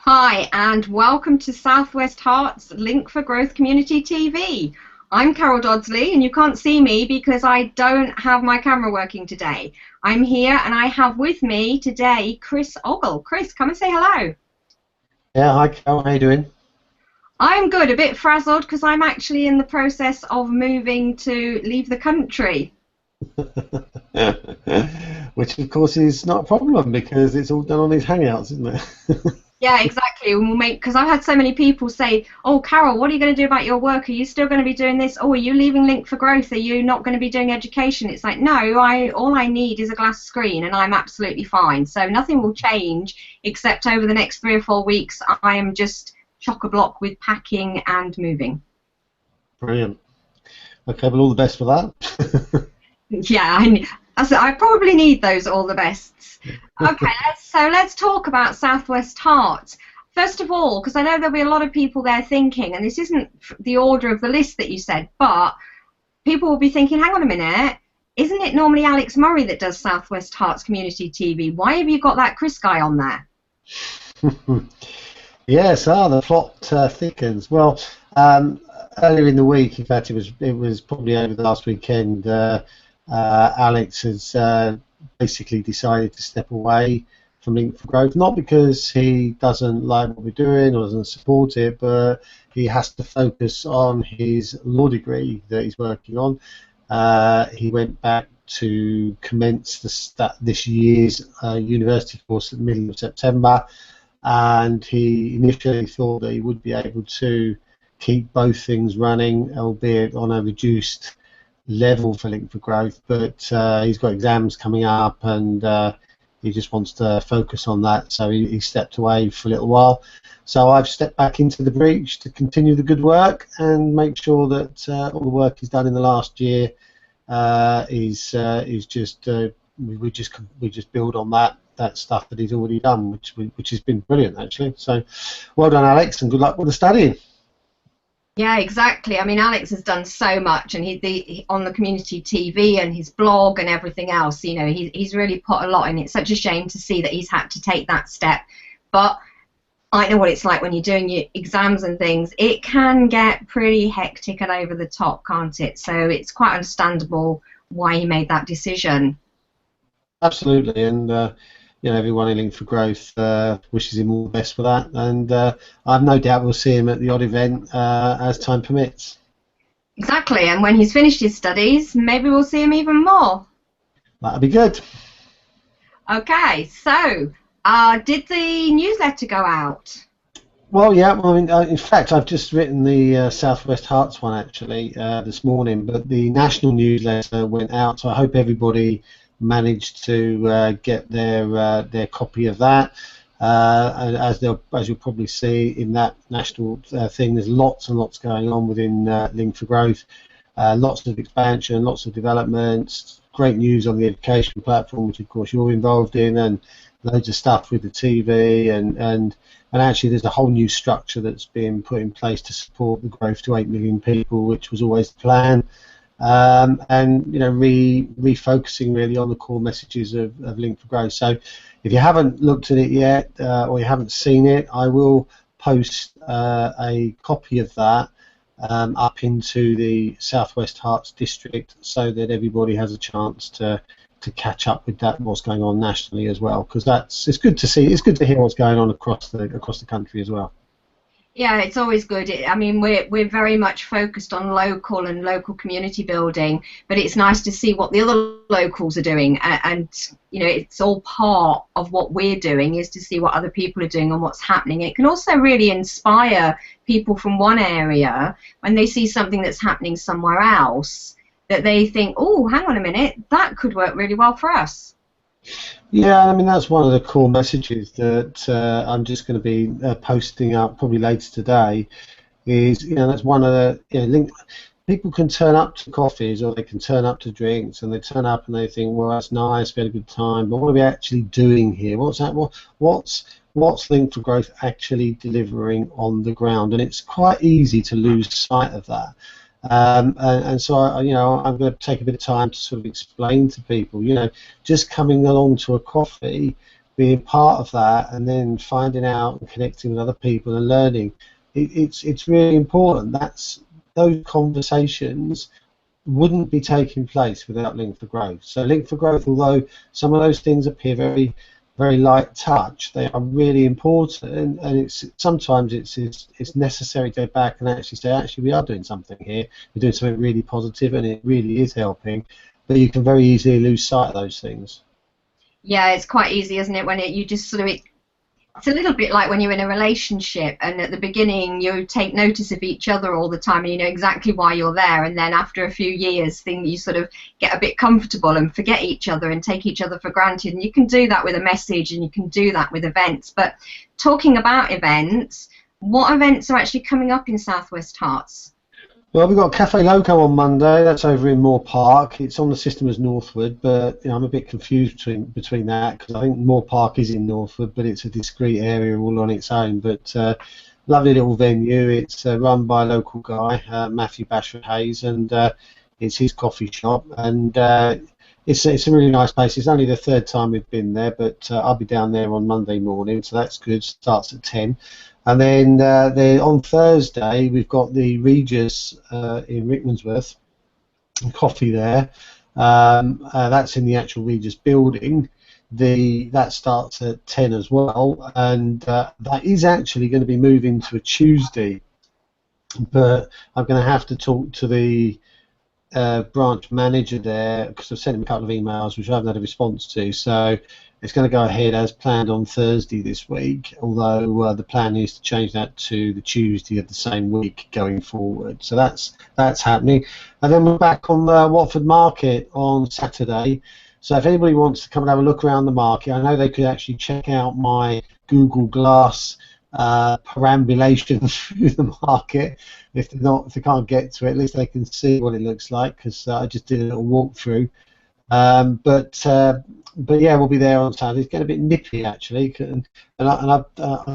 Hi, and welcome to SW Herts Link for Growth Community TV. I'm Carol Dodsley, and you can't see me because I don't have my camera working today. I'm here, and I have with me today Chris Ogle. Chris, come and say hello. Yeah, hi Carol, how you doing? I'm good, a bit frazzled because I'm actually in the process of moving to leave the country. Which of course is not a problem because it's all done on these hangouts, isn't it? Yeah, exactly. We'll make, because I've had so many people say, "Oh, Carol, what are you going to do about your work? Are you still going to be doing this? Oh, are you leaving Link for Growth? Are you not going to be doing education?" It's like, no, all I need is a glass screen, and I'm absolutely fine. So nothing will change except over the next 3 or 4 weeks. I am just chock-a-block with packing and moving. Brilliant. Okay, well, all the best for that. Yeah, I probably need those all the bests. Okay, let's talk about SW Herts. First of all, because I know there'll be a lot of people there thinking, and this isn't the order of the list that you said, but people will be thinking, hang on a minute, isn't it normally Alex Murray that does SW Herts Community TV? Why have you got that Chris guy on there? Yes, the plot thickens. Well, earlier in the week, in fact, it was probably over the last weekend. Alex has basically decided to step away from Link for Growth, not because he doesn't like what we're doing or doesn't support it, but he has to focus on his law degree that he's working on. He went back to commence this year's university course at the middle of September, and he initially thought that he would be able to keep both things running, albeit on a reduced level for Link for Growth, but he's got exams coming up, and he just wants to focus on that, so he stepped away for a little while. So I've stepped back into the breach to continue the good work and make sure that all the work he's done in the last year is just we just build on that stuff that he's already done, which has been brilliant actually. So well done, Alex, and good luck with the studying. Yeah, exactly. I mean, Alex has done so much, and he on the community TV and his blog and everything else. You know, he's really put a lot in. It's such a shame to see that he's had to take that step. But I know what it's like when you're doing your exams and things. It can get pretty hectic and over the top, can't it? So it's quite understandable why he made that decision. Absolutely, and you know, everyone in Link for Growth wishes him all the best for that, and I've no doubt we'll see him at the odd event as time permits. Exactly, and when he's finished his studies, maybe we'll see him even more. That'll be good. Okay, so did the newsletter go out? Well, yeah. Well, I mean, in fact, I've just written the SW Herts one actually this morning, but the national newsletter went out, so I hope everybody managed to get their copy of that. And as you'll probably see in that national thing, there's lots and lots going on within Link for Growth. Lots of expansion, lots of developments, great news on the education platform, which of course you're involved in, and loads of stuff with the TV, and actually there's a whole new structure that's being put in place to support the growth to 8 million people, which was always the plan. And you know, refocusing really on the core messages of Link for Growth. So if you haven't looked at it yet or you haven't seen it, I will post a copy of that up into the SW Herts district so that everybody has a chance to catch up with that, what's going on nationally as well, because it's good to see, it's good to hear what's going on across the country as well. Yeah, it's always good. I mean, we're very much focused on local and local community building, but it's nice to see what the other locals are doing, and you know, it's all part of what we're doing is to see what other people are doing and what's happening. It can also really inspire people from one area when they see something that's happening somewhere else, that they think, oh, hang on a minute, that could work really well for us. Yeah, I mean, that's one of the core messages that I'm just going to be posting up probably later today. Is, you know, that's one of the, you know, people can turn up to coffees or they can turn up to drinks, and they turn up and they think, well, that's nice, we had a good time, but what are we actually doing here? What's that? What's Link for Growth actually delivering on the ground? And it's quite easy to lose sight of that. And so, you know, I'm going to take a bit of time to sort of explain to people, you know, just coming along to a coffee being part of that, and then finding out and connecting with other people and learning, it's really important. Those conversations wouldn't be taking place without Link for Growth. So Link for Growth, although some of those things appear very, very light touch, they are really important, and sometimes it's necessary to go back and actually say, actually, we are doing something here. We're doing something really positive, and it really is helping. But you can very easily lose sight of those things. Yeah, it's quite easy, isn't it, when you just sort of, it's a little bit like when you're in a relationship, and at the beginning you take notice of each other all the time and you know exactly why you're there, and then after a few years you sort of get a bit comfortable and forget each other and take each other for granted. And you can do that with a message, and you can do that with events. But talking about events, what events are actually coming up in Southwest Herts? Well, we've got Cafe Loco on Monday. That's over in Moore Park. It's on the system as Northwood, but I'm a bit confused between that, because I think Moore Park is in Northwood, but it's a discrete area all on its own. But lovely little venue. It's run by a local guy, Matthew Bashford Hayes, and it's his coffee shop. And it's a really nice place. It's only the third time we've been there, but I'll be down there on Monday morning, so that's good. Starts at 10. And then on Thursday, we've got the Regis in Rickmansworth, coffee there. That's in the actual Regis building. That starts at 10 as well, and that is actually going to be moving to a Tuesday. But I'm going to have to talk to the branch manager there, because I've sent him a couple of emails which I haven't had a response to. So it's going to go ahead as planned on Thursday this week, although the plan is to change that to the Tuesday of the same week going forward. So that's happening. And then we're back on the Watford Market on Saturday. So if anybody wants to come and have a look around the market, I know they could actually check out my Google Glass perambulation through the market. If they can't get to it, at least they can see what it looks like, because I just did a little walkthrough. But yeah, we'll be there on Saturday. It's getting a bit nippy actually, and I'll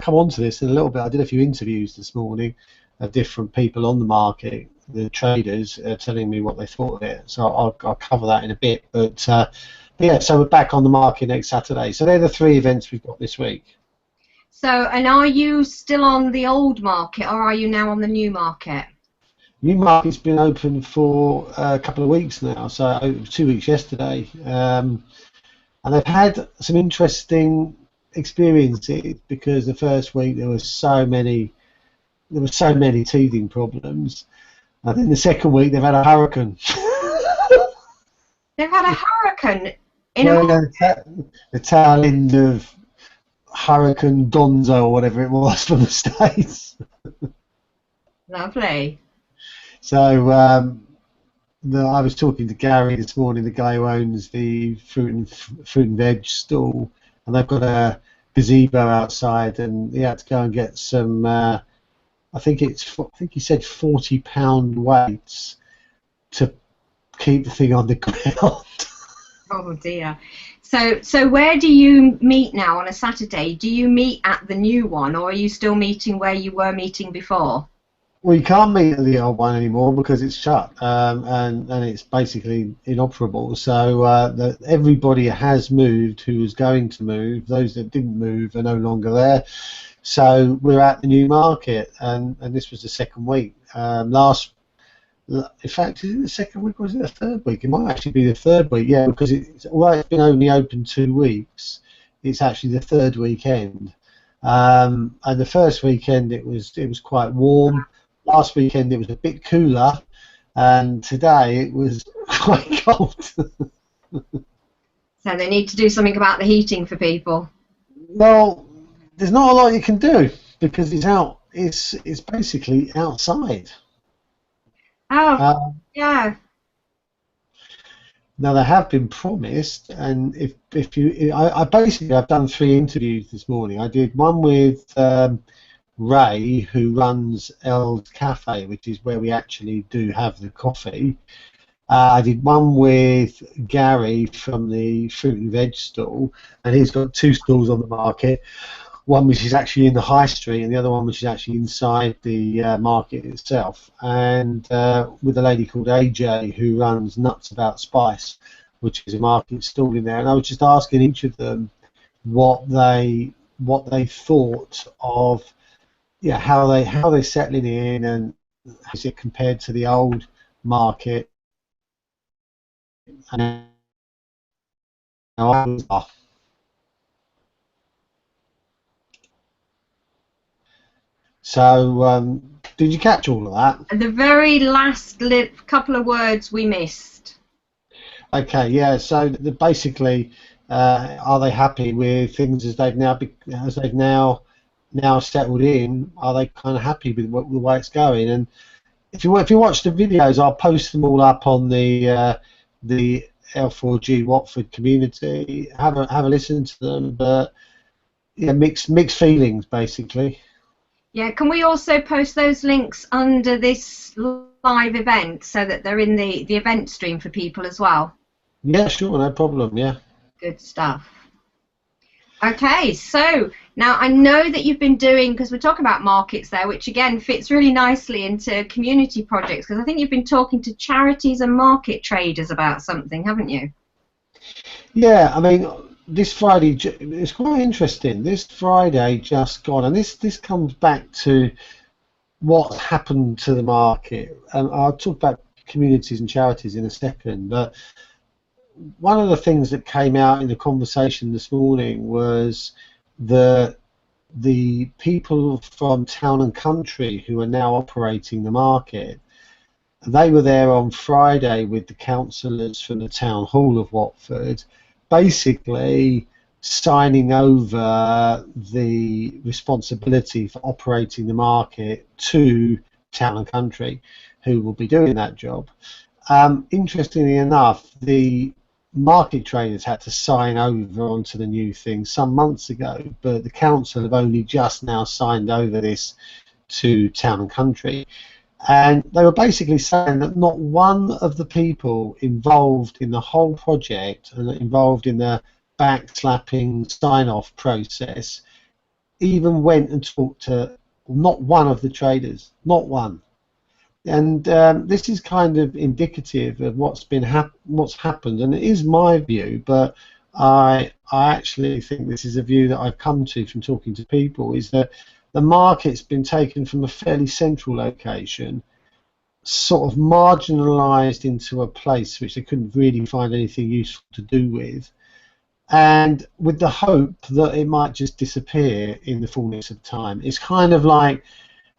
come on to this in a little bit. I did a few interviews this morning of different people on the market, the traders, telling me what they thought of it. So I'll cover that in a bit. But yeah, so we're back on the market next Saturday. So they're the three events we've got this week. So, and are you still on the old market, or are you now on the new market? New market's been open for a couple of weeks now, so it was 2 weeks yesterday, and they've had some interesting experiences, because the first week there were so many teething problems, and then the second week they've had a hurricane. They've had a hurricane the tail end of Hurricane Gonzo or whatever it was from the States. Lovely. So I was talking to Gary this morning, the guy who owns the fruit and veg stall, and they've got a gazebo outside, and he had to go and get some. I think he said £40 weights to keep the thing on the ground. Oh dear. So where do you meet now on a Saturday? Do you meet at the new one, or are you still meeting where you were meeting before? Well, you can't meet at the old one anymore because it's shut, and it's basically inoperable. So everybody has moved who was going to move. Those that didn't move are no longer there. So we're at the new market, and this was the second week. In fact, is it the second week or is it the third week? It might actually be the third week, yeah, because although it's been only open 2 weeks, it's actually the third weekend. And the first weekend it was quite warm. Last weekend it was a bit cooler, and today it was quite cold. So they need to do something about the heating for people. Well, there's not a lot you can do because it's out. It's basically outside. Oh, yeah. Now they have been promised, and I've done 3 interviews this morning. I did one with Ray, who runs L's Cafe, which is where we actually do have the coffee. I did one with Gary from the fruit and veg stall, and he's got 2 stalls on the market. One which is actually in the high street, and the other one which is actually inside the market itself. And with a lady called AJ who runs Nuts About Spice, which is a market stall in there. And I was just asking each of them what they thought of, yeah, how they're settling in, and is it compared to the old market. And so, did you catch all of that? The very last couple of words we missed. Okay, yeah. So basically, are they happy with things as they've now settled in? Are they kind of happy with the way it's going? And if you watch the videos, I'll post them all up on the L4G Watford community. Have a listen to them, but yeah, mixed feelings basically. Yeah, can we also post those links under this live event so that they're in the event stream for people as well? Yeah, sure, no problem. Yeah. Good stuff. Okay, so now I know that you've been doing, because we're talking about markets there, which again fits really nicely into community projects, because I think you've been talking to charities and market traders about something, haven't you? Yeah, I mean, this Friday, it's quite interesting. This Friday just gone, and this comes back to what happened to the market. I'll talk about communities and charities in a second, but one of the things that came out in the conversation this morning was the people from Town and Country who are now operating the market. They were there on Friday with the councillors from the Town Hall of Watford, basically signing over the responsibility for operating the market to Town and Country, who will be doing that job. Interestingly enough, the market traders had to sign over onto the new thing some months ago, but the council have only just now signed over this to Town and Country. And they were basically saying that not one of the people involved in the whole project and involved in the backslapping sign-off process even went and talked to not one of the traders, not one. And this is kind of indicative of what's happened, and it is my view, but I actually think this is a view that I've come to from talking to people, is that the market's been taken from a fairly central location, sort of marginalised into a place which they couldn't really find anything useful to do with, and with the hope that it might just disappear in the fullness of time. It's kind of like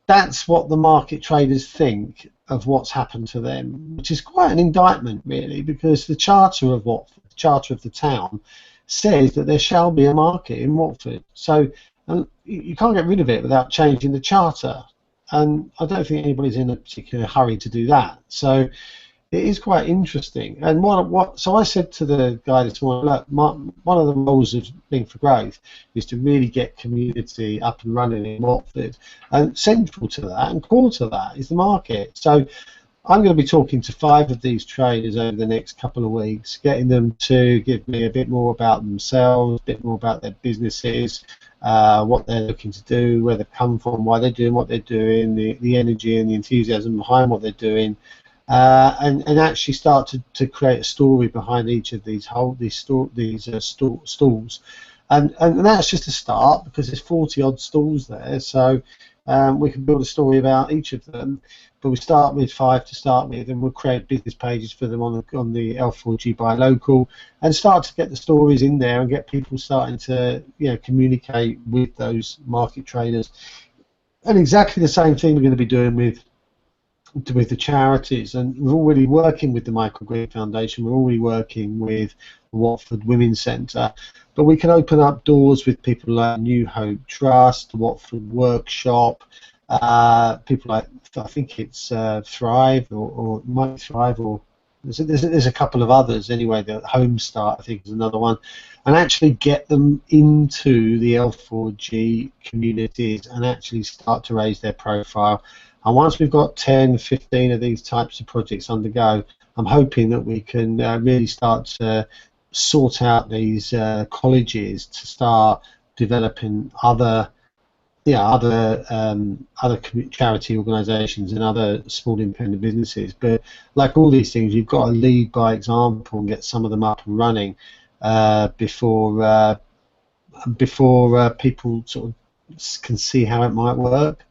that's what the market traders think of what's happened to them, which is quite an indictment, really, because the charter of the town says that there shall be a market in Watford. So you can't get rid of it without changing the charter, and I don't think anybody's in a particular hurry to do that. So it is quite interesting. And so I said to the guy this morning, look, one of the roles of Link for Growth is to really get community up and running in Watford, and central to that and core to that is the market. So I'm going to be talking to 5 of these traders over the next couple of weeks, getting them to give me a bit more about themselves, a bit more about their businesses, what they're looking to do, where they've come from, why they're doing what they're doing, the energy and the enthusiasm behind what they're doing. And actually start to create a story behind each of these stalls, and that's just a start, because there's 40 odd stalls there, so we can build a story about each of them. But we start with 5 to start with, and we'll create business pages for them on the L4G Buy Local, and start to get the stories in there and get people starting to communicate with those market traders. And exactly the same thing we're going to be doing with the charities, and we're already working with the Michael Green Foundation, we're already working with the Watford Women's Centre, but we can open up doors with people like New Hope Trust, the Watford Workshop, people like, I think it's Thrive, or Might Thrive, or there's a couple of others anyway, the Home Start I think is another one, and actually get them into the L4G communities and actually start to raise their profile. And once we've got 10, 15 of these types of projects undergo, I'm hoping that we can really start to sort out these colleges to start developing other charity organisations and other small independent businesses. But like all these things, you've got to lead by example and get some of them up and running before before people sort of can see how it might work.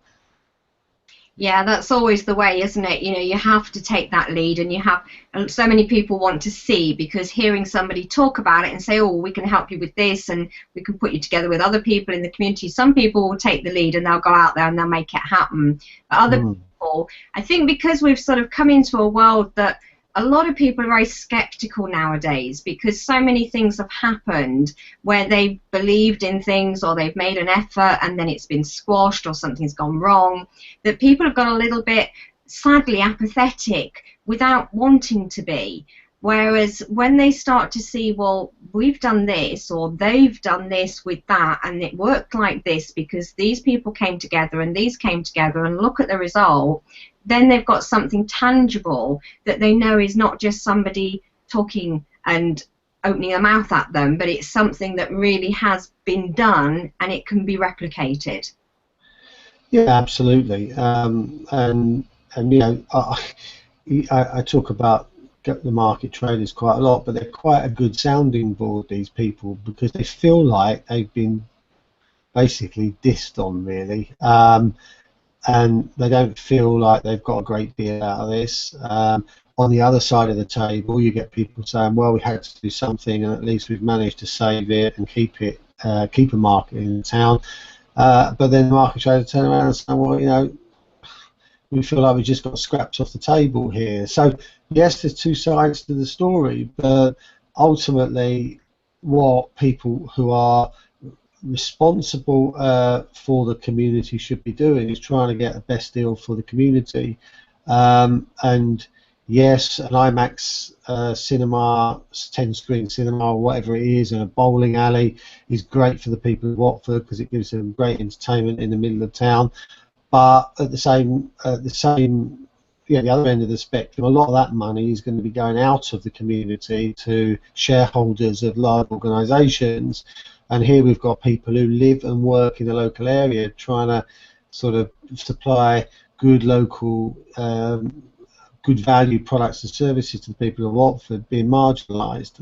Yeah, that's always the way, isn't it? You know, you have to take that lead, and so many people want to see, because hearing somebody talk about it and say, oh, we can help you with this and we can put you together with other people in the community. Some people will take the lead and they'll go out there and they'll make it happen. But other people, I think because we've sort of come into a world that a lot of people are very skeptical nowadays, because so many things have happened where they've believed in things or they've made an effort and then it's been squashed or something's gone wrong, that people have got a little bit, sadly, apathetic without wanting to be. Whereas when they start to see, well, we've done this or they've done this with that and it worked like this because these people came together and these came together, and look at the result, then they've got something tangible that they know is not just somebody talking and opening their mouth at them, but it's something that really has been done and it can be replicated. Yeah, absolutely. And you know, I talk about the market traders quite a lot, but they're quite a good sounding board, these people, because they feel like they've been basically dissed on, really. And they don't feel like they've got a great deal out of this. On the other side of the table, you get people saying, well, we had to do something and at least we've managed to save it and keep a market in the town. But then the market traders turn around and say, well, you know, we feel like we just got scraps off the table here. So yes, there's two sides to the story, but ultimately what people who are responsible for the community should be doing is trying to get the best deal for the community. And yes, an IMAX cinema, 10-screen cinema or whatever it is, and a bowling alley is great for the people of Watford because it gives them great entertainment in the middle of town. But at the other end of the spectrum, a lot of that money is going to be going out of the community to shareholders of large organisations. And here we've got people who live and work in the local area trying to sort of supply good local, good value products and services to the people of Watford being marginalised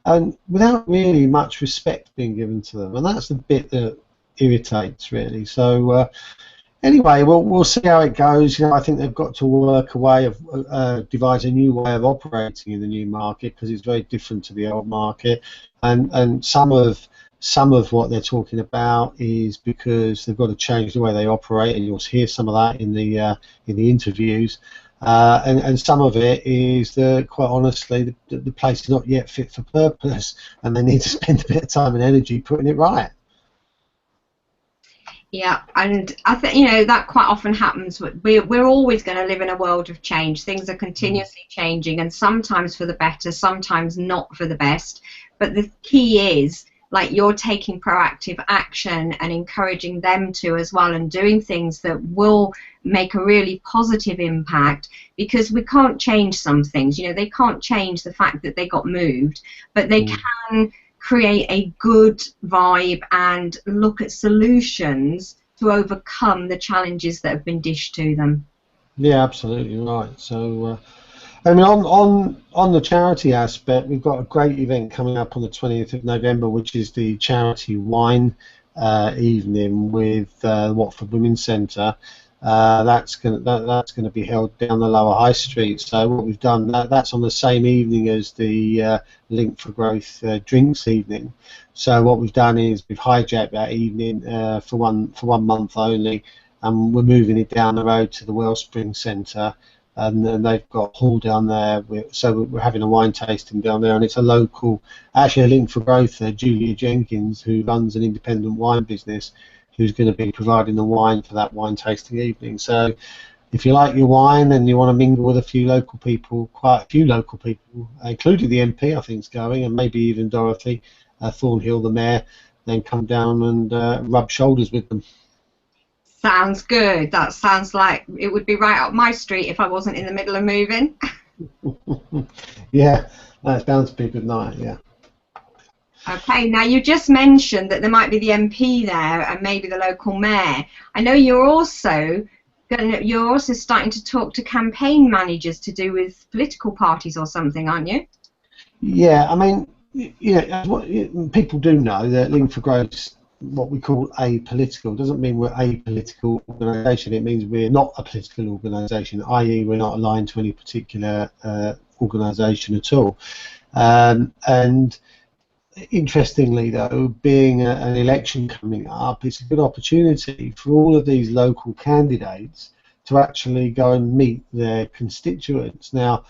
and without really much respect being given to them. And that's the bit that irritates, really. So anyway, we'll see how it goes. You know, I think they've got to work a way of devise a new way of operating in the new market, because it's very different to the old market. And some of what they're talking about is because they've got to change the way they operate, and you'll hear some of that in the interviews. And some of it is that, quite honestly, the place is not yet fit for purpose, and they need to spend a bit of time and energy putting it right. Yeah, and I think, you know, that quite often happens. We're always going to live in a world of change. Things are continuously changing, and sometimes for the better, sometimes not for the best. But the key is, like, you're taking proactive action and encouraging them to as well, and doing things that will make a really positive impact, because we can't change some things. You know, they can't change the fact that they got moved, but they can create a good vibe and look at solutions to overcome the challenges that have been dished to them. Yeah, absolutely right. So I mean, on the charity aspect, we've got a great event coming up on the 20th of November, which is the charity wine evening with Watford Women's Centre. That's going to be held down the Lower High Street. So what we've done, that's on the same evening as the Link for Growth drinks evening. So what we've done is we've hijacked that evening for one month only, and we're moving it down the road to the Wellspring Centre. And they've got a hall down there, so we're having a wine tasting down there, and it's a local, actually a Link for Growth, Julia Jenkins, who runs an independent wine business, who's going to be providing the wine for that wine tasting evening. So if you like your wine and you want to mingle with a few local people, quite a few local people, including the MP, I think, is going, and maybe even Dorothy Thornhill, the mayor, then come down and rub shoulders with them. Sounds good. That sounds like it would be right up my street if I wasn't in the middle of moving. Yeah, that's bound to be a good night, yeah. Okay, now you just mentioned that there might be the MP there and maybe the local mayor. I know you're also starting to talk to campaign managers to do with political parties or something, aren't you? Yeah, I mean, Yeah, people do know that Link for Growth's what we call apolitical. Doesn't mean we're a political organisation. It means we're not a political organisation, i.e., we're not aligned to any particular organisation at all. And interestingly, though, being an election coming up, it's a good opportunity for all of these local candidates to actually go and meet their constituents. Now,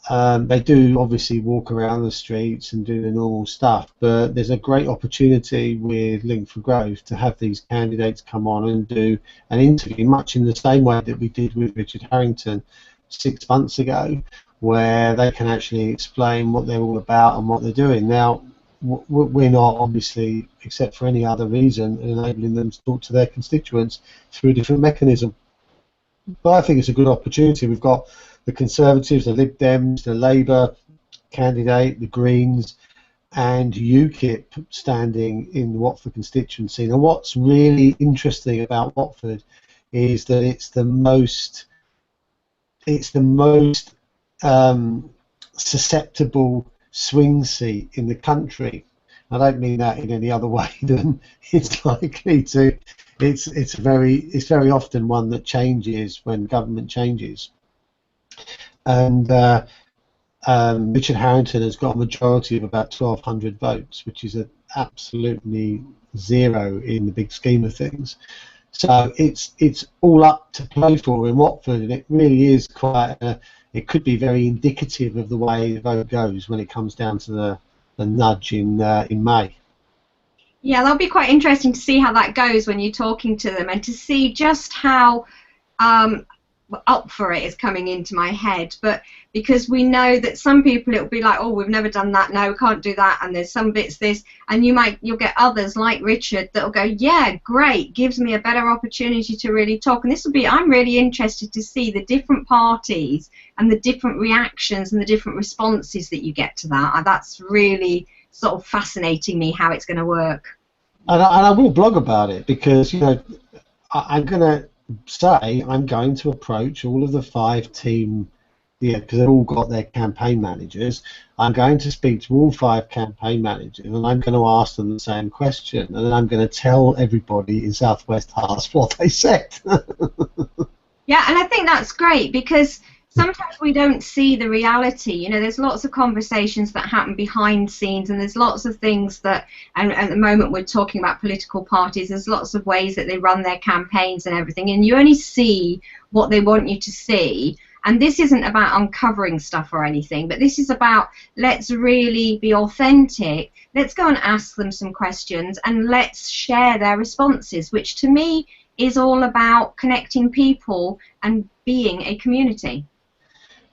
they do obviously walk around the streets and do the normal stuff, but there's a great opportunity with Link for Growth to have these candidates come on and do an interview, much in the same way that we did with Richard Harrington 6 months ago, where they can actually explain what they're all about and what they're doing. Now, we're not, obviously, except for any other reason, enabling them to talk to their constituents through a different mechanism. But I think it's a good opportunity. We've got the Conservatives, the Lib Dems, the Labour candidate, the Greens, and UKIP standing in the Watford constituency. And what's really interesting about Watford is that it's the most susceptible swing seat in the country. I don't mean that in any other way than it's likely to. It's very often one that changes when government changes. And Richard Harrington has got a majority of about 1,200 votes, which is absolutely zero in the big scheme of things. So it's all up to play for in Watford, and it really is quite. It could be very indicative of the way the vote goes when it comes down to the nudge in May. Yeah, that'll be quite interesting to see how that goes when you're talking to them, and to see just how up for it is coming into my head. But because we know that some people, it'll be like, oh, we've never done that, no, we can't do that, and there's some bits this, and you'll get others like Richard that'll go, yeah, great, gives me a better opportunity to really talk. And this will be, I'm really interested to see the different parties and the different reactions and the different responses that you get to that. That's really sort of fascinating me how it's going to work. And I will blog about it, because I'm going to say I'm going to approach all of the 5 team, because they've all got their campaign managers. I'm going to speak to all 5 campaign managers, and I'm going to ask them the same question, and then I'm going to tell everybody in South West Herts what they said. Yeah, and I think that's great, because sometimes we don't see the reality. There's lots of conversations that happen behind scenes, and there's lots of things that, and at the moment we're talking about political parties, there's lots of ways that they run their campaigns and everything, and you only see what they want you to see. And this isn't about uncovering stuff or anything, but this is about, let's really be authentic, let's go and ask them some questions, and let's share their responses, which to me is all about connecting people and being a community.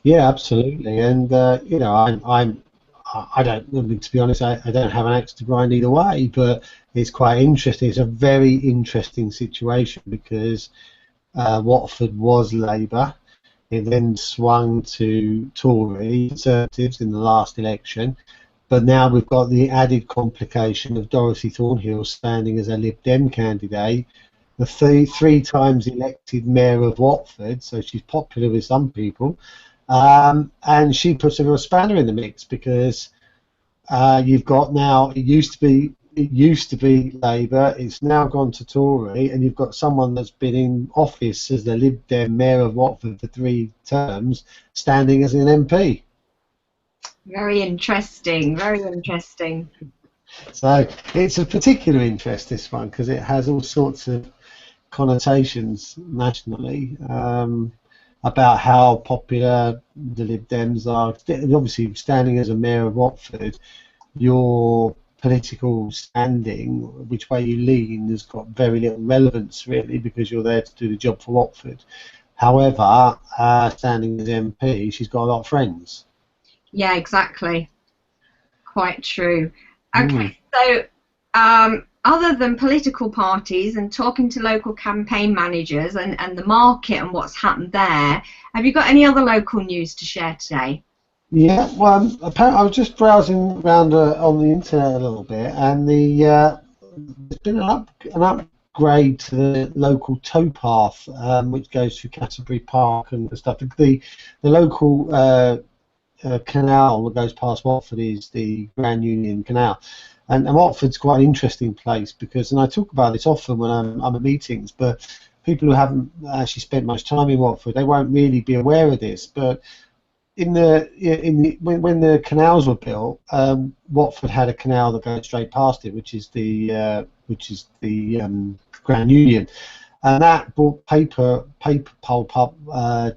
Yeah, absolutely, and I don't, to be honest, I don't have an axe to grind either way, but it's quite interesting. It's a very interesting situation, because Watford was Labour, it then swung to Tory Conservatives in the last election, but now we've got the added complication of Dorothy Thornhill standing as a Lib Dem candidate, the three times elected Mayor of Watford, so she's popular with some people. And she puts a real spanner in the mix, because you've got now, it used to be Labour, it's now gone to Tory, and you've got someone that's been in office as the Lib Dem Mayor of Watford for 3 terms standing as an MP. Very interesting, very interesting. So it's a particular interest, this one, because it has all sorts of connotations nationally. About how popular the Lib Dems are. Obviously, standing as a Mayor of Watford, your political standing, which way you lean, has got very little relevance, really, because you're there to do the job for Watford. However, standing as MP, she's got a lot of friends. Yeah, exactly. Quite true. Okay, so other than political parties and talking to local campaign managers and the market and what's happened there, have you got any other local news to share today? Yeah, well, apparently I was just browsing around on the internet a little bit, and there's been an upgrade to the local towpath, which goes through Canterbury Park and stuff. The local canal that goes past Watford is the Grand Union Canal. And Watford's quite an interesting place because, and I talk about this often when I'm at meetings, but people who haven't actually spent much time in Watford, they won't really be aware of this. But when the canals were built, Watford had a canal that goes straight past it, which is the Grand Union, and that brought paper pulp up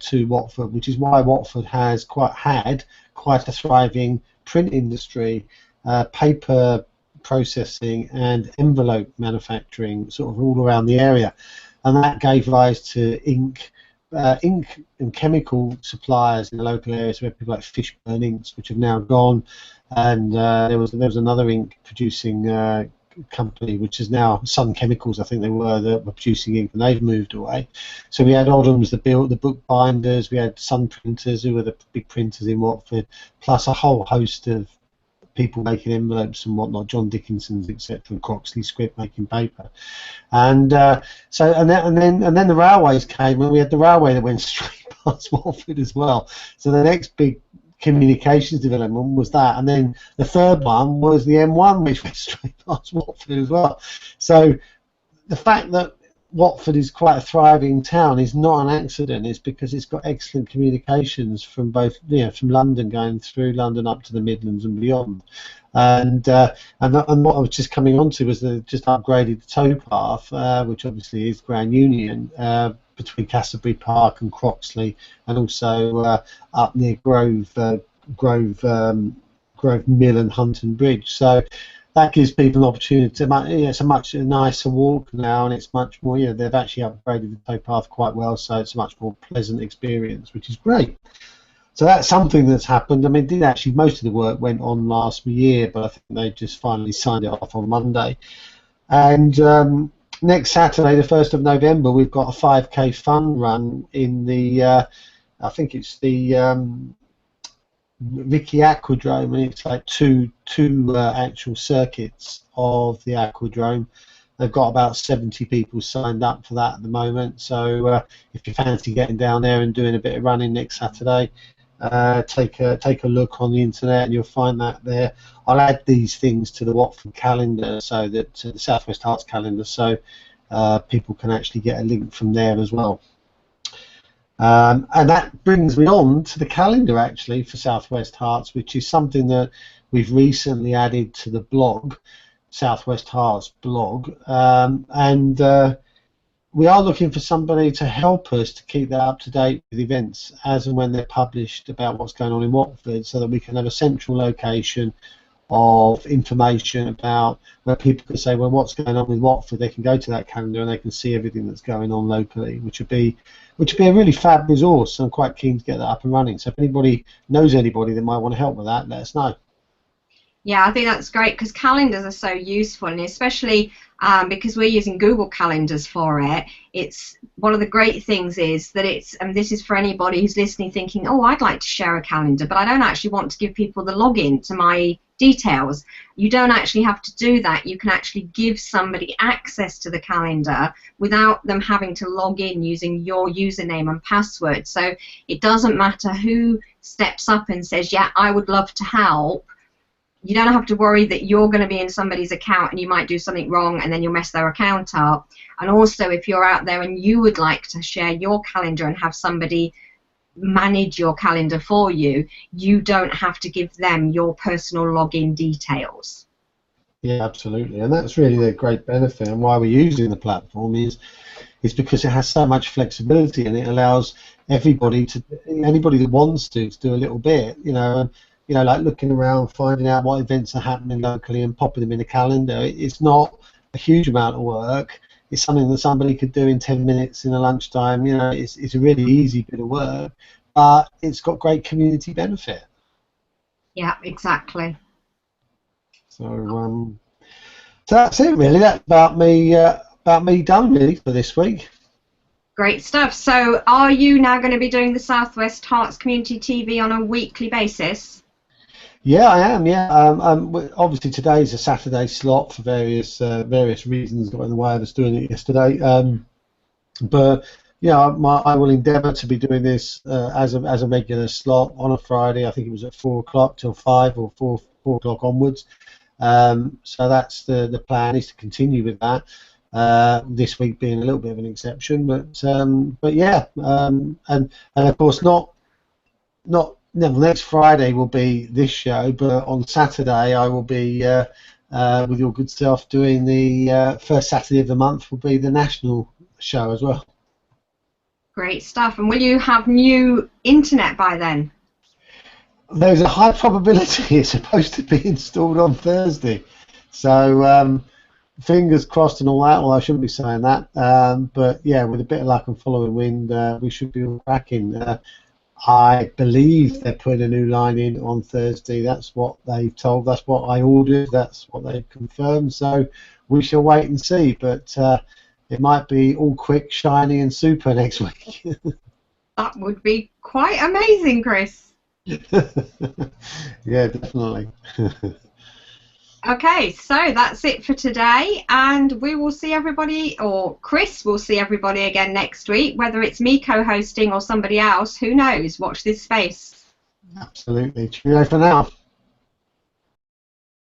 to Watford, which is why Watford has had quite a thriving print industry, paper processing and envelope manufacturing sort of all around the area, and that gave rise to ink and chemical suppliers in the local areas. We have people like Fishburne Inks, which have now gone, and there was another ink producing company, which is now Sun Chemicals, I think that were producing ink, and they've moved away. So we had Oddham's that built the book binders, we had Sun Printers, who were the big printers in Watford, plus a whole host of people making envelopes and whatnot, John Dickinson's, etc., and Croxley Script making paper, and then the railways came, and we had the railway that went straight past Watford as well. So the next big communications development was that, and then the third one was the M1, which went straight past Watford as well. So the fact that Watford is quite a thriving town is not an accident. It's because it's got excellent communications from both, from London, going through London up to the Midlands and beyond. And what I was just coming on to was they just upgraded the towpath, which obviously is Grand Union, between Castlebury Park and Croxley, and also up near Grove Mill and Hunton Bridge. So that gives people an opportunity to, it's a much nicer walk now, and it's much more, they've actually upgraded the towpath quite well, so it's a much more pleasant experience, which is great. So that's something that's happened. I mean, most of the work went on last year, but I think they just finally signed it off on Monday. And next Saturday, the 1st of November, we've got a 5K fun run in the, I think it's the Ricky Aquadrome, and it's like two actual circuits of the Aquadrome. They've got about 70 people signed up for that at the moment. So if you fancy getting down there and doing a bit of running next Saturday, take a look on the internet and you'll find that there. I'll add these things to the Watford calendar, so that to the Southwest Herts calendar, so people can actually get a link from there as well. And that brings me on to the calendar actually for Southwest Herts, which is something that we've recently added to the blog, Southwest Herts blog, and we are looking for somebody to help us to keep that up to date with events as and when they're published about what's going on in Watford, so that we can have a central location of information about where people can say, well, what's going on with Watford. They can go to that calendar and they can see everything that's going on locally, which would be a really fab resource. I'm quite keen to get that up and running. So if anybody knows anybody that might want to help with that, let us know. Yeah, I think that's great, because calendars are so useful, and especially because we're using Google Calendars for it. It's one of the great things is that it's, and this is for anybody who's listening thinking, oh, I'd like to share a calendar, but I don't actually want to give people the login to my details. You don't actually have to do that. You can actually give somebody access to the calendar without them having to log in using your username and password. So it doesn't matter who steps up and says, yeah, I would love to help. You don't have to worry that you're going to be in somebody's account and you might do something wrong and then you'll mess their account up. And also, if you're out there and you would like to share your calendar and have somebody manage your calendar for you, you don't have to give them your personal login details. Yeah, absolutely, and that's really the great benefit, and why we're using the platform is because it has so much flexibility, and it allows anybody that wants to do a little bit, like looking around, finding out what events are happening locally and popping them in a calendar. It's not a huge amount of work. It's something that somebody could do in 10 minutes in a lunchtime. It's a really easy bit of work, but it's got great community benefit. Yeah, exactly. So that's it really. That's about me done really for this week. Great stuff. So are you now going to be doing the Southwest Herts Community TV on a weekly basis? Yeah, I am. Yeah, obviously today's a Saturday slot for various reasons got in the way of us doing it yesterday. But yeah, I will endeavour to be doing this as a regular slot on a Friday. I think it was at 4 o'clock till 5 or 4 o'clock onwards. So that's the plan, is to continue with that. This week being a little bit of an exception, but yeah, and of course next Friday will be this show, but on Saturday I will be with your good self doing the first Saturday of the month will be the national show as well. Great stuff. And will you have new internet by then? There's a high probability it's supposed to be installed on Thursday, so fingers crossed and all that. Well, I shouldn't be saying that, but yeah, with a bit of luck and following wind, we should be all cracking. I believe they're putting a new line in on Thursday. That's what they've told. That's what I ordered. That's what they've confirmed. So we shall wait and see. But it might be all quick, shiny, and super next week. That would be quite amazing, Chris. Yeah, definitely. Okay, so that's it for today, and we will see everybody, or Chris will see everybody again next week, whether it's me co-hosting or somebody else, who knows. Watch this space. Absolutely. Cheerio for now.